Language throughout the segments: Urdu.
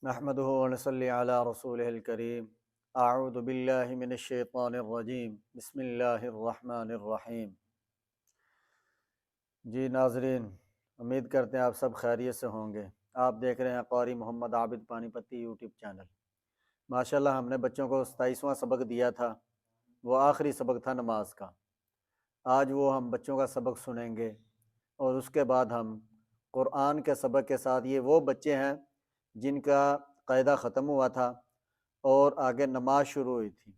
نحمدہ ونصلی علی رسولہ الکریم اعوذ باللہ من الشیطان الرجیم بسم اللہ الرحمن الرحیم۔ جی ناظرین، امید کرتے ہیں آپ سب خیریت سے ہوں گے۔ آپ دیکھ رہے ہیں قاری محمد عابد پانی پتی یوٹیوب چینل۔ ماشاءاللہ ہم نے بچوں کو 27واں سبق دیا تھا، وہ آخری سبق تھا نماز کا۔ آج وہ ہم بچوں کا سبق سنیں گے اور اس کے بعد ہم قرآن کے سبق کے ساتھ، یہ وہ بچے ہیں جن کا قاعدہ ختم ہوا تھا اور آگے نماز شروع ہوئی تھی،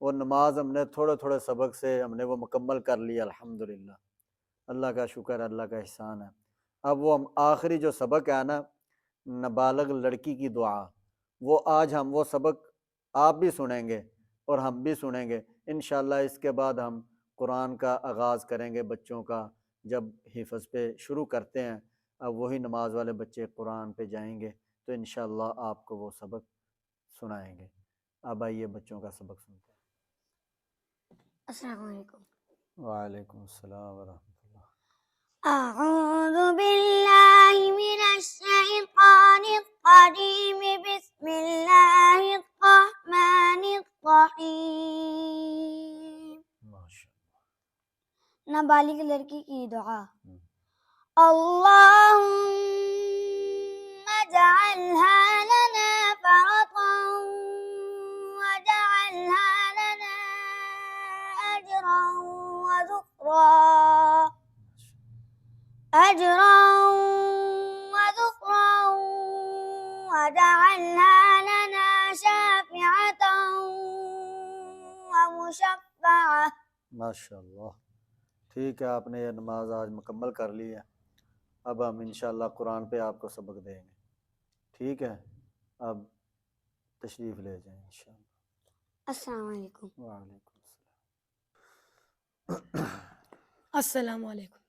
وہ نماز ہم نے تھوڑے تھوڑے سبق سے ہم نے وہ مکمل کر لی الحمدللہ۔ اللہ کا شکر ہے، اللہ کا احسان ہے۔ اب وہ ہم آخری جو سبق ہے نا، نابالغ لڑکی کی دعا، وہ آج ہم وہ سبق آپ بھی سنیں گے اور ہم بھی سنیں گے انشاءاللہ۔ اس کے بعد ہم قرآن کا آغاز کریں گے بچوں کا، جب حفظ پہ شروع کرتے ہیں اب وہی نماز والے بچے قرآن پہ جائیں گے تو انشاءاللہ آپ کو وہ سبق سنائیں گے۔ اب آئیے بچوں کا سبق سنتے ہیں۔ السلام علیکم۔ وعلیکم السلام ورحمۃ اللہ۔ اعوذ باللہ من الشیطان الرجیم، بسم اللہ الرحمن الرحیم۔ ماشاءاللہ۔ نابالغ لڑکی کی دعا۔ اللہم اجعلها لنا فرطا واجعلها لنا اجرا وذخرا، اجرا وذخرا واجعلها لنا شافعة ومشفعة۔ ماشاءاللہ، ٹھیک ہے، آپ نے یہ نماز آج مکمل کر لی ہے۔ اب ہم انشاءاللہ قرآن پہ آپ کو سبق دیں گے، ٹھیک ہے؟ اب تشریف لے جائیں انشاءاللہ۔ السلام علیکم۔ وعلیکم السلام علیکم۔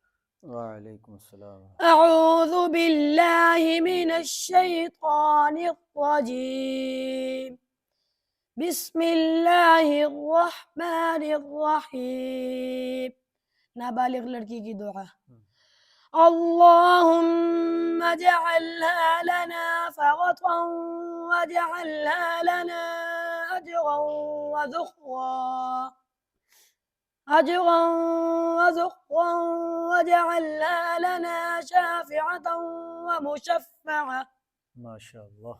السلام۔ وعلیکم السلام۔ اعوذ باللہ من الشیطان الرجیم، بسم اللہ الرحمن الرحیم۔ نابالغ لڑکی کی دعا۔ اللہم اجعلها لنا فرطا واجعلها لنا اجرا وذخرا، اجرا وذخرا واجعلها لنا شافعة ومشفعة۔ ماشاءاللہ،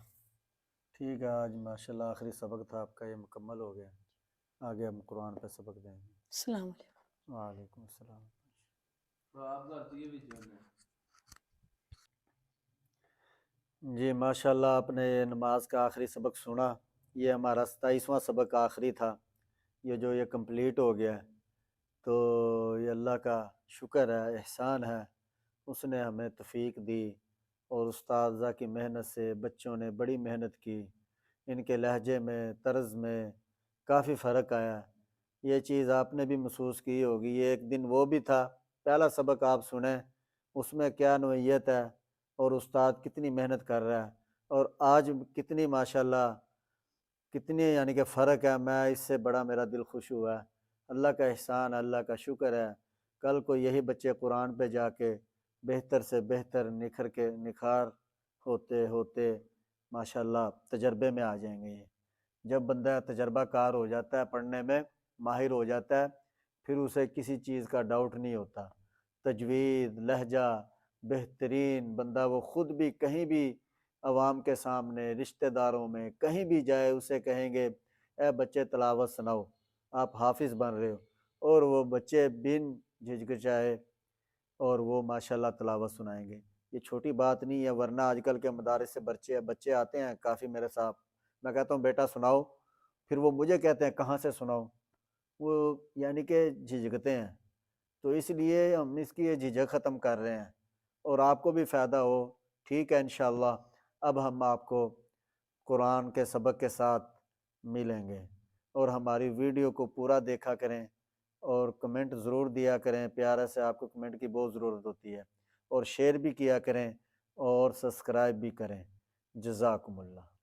ٹھیک ہے، آج ماشاءاللہ آخری سبق تھا آپ کا، یہ مکمل ہو گیا۔ آگے ہم قرآن پہ سبق دیں گے۔ السلام علیکم۔ وعلیکم السلام۔ جی ماشاءاللہ، آپ نے یہ نماز کا آخری سبق سنا، یہ ہمارا 27واں سبق آخری تھا، یہ جو یہ کمپلیٹ ہو گیا ہے تو یہ اللہ کا شکر ہے، احسان ہے، اس نے ہمیں توفیق دی اور استاذہ کی محنت سے بچوں نے بڑی محنت کی، ان کے لہجے میں، طرز میں کافی فرق آیا۔ یہ چیز آپ نے بھی محسوس کی ہوگی۔ یہ ایک دن وہ بھی تھا، پہلا سبق آپ سنیں اس میں کیا نوعیت ہے اور استاد کتنی محنت کر رہا ہے، اور آج کتنی ماشاءاللہ کتنی یعنی کہ فرق ہے۔ میں اس سے بڑا میرا دل خوش ہوا ہے، اللہ کا احسان، اللہ کا شکر ہے۔ کل کو یہی بچے قرآن پہ جا کے بہتر سے بہتر نکھار ہوتے ہوتے ماشاءاللہ تجربے میں آ جائیں گے۔ یہ جب بندہ تجربہ کار ہو جاتا ہے، پڑھنے میں ماہر ہو جاتا ہے، پھر اسے کسی چیز کا ڈاؤٹ نہیں ہوتا۔ تجوید، لہجہ بہترین، بندہ وہ خود بھی کہیں بھی عوام کے سامنے، رشتہ داروں میں کہیں بھی جائے، اسے کہیں گے اے بچے تلاوت سناؤ، آپ حافظ بن رہے ہو، اور وہ بچے بن جھجکچائے اور وہ ماشاءاللہ تلاوت سنائیں گے۔ یہ چھوٹی بات نہیں ہے، ورنہ آج کل کے مدارس سے بچے آتے ہیں کافی میرے ساتھ، میں کہتا ہوں بیٹا سناؤ، پھر وہ مجھے کہتے ہیں کہاں سے سناؤ، وہ یعنی کہ جھجکتے ہیں۔ تو اس لیے ہم اس کی یہ جھجک ختم کر رہے ہیں اور آپ کو بھی فائدہ ہو، ٹھیک ہے انشاءاللہ۔ اب ہم آپ کو قرآن کے سبق کے ساتھ ملیں گے، اور ہماری ویڈیو کو پورا دیکھا کریں اور کمنٹ ضرور دیا کریں، پیارے سے، آپ کو کمنٹ کی بہت ضرورت ہوتی ہے، اور شیئر بھی کیا کریں اور سبسکرائب بھی کریں۔ جزاکم اللہ۔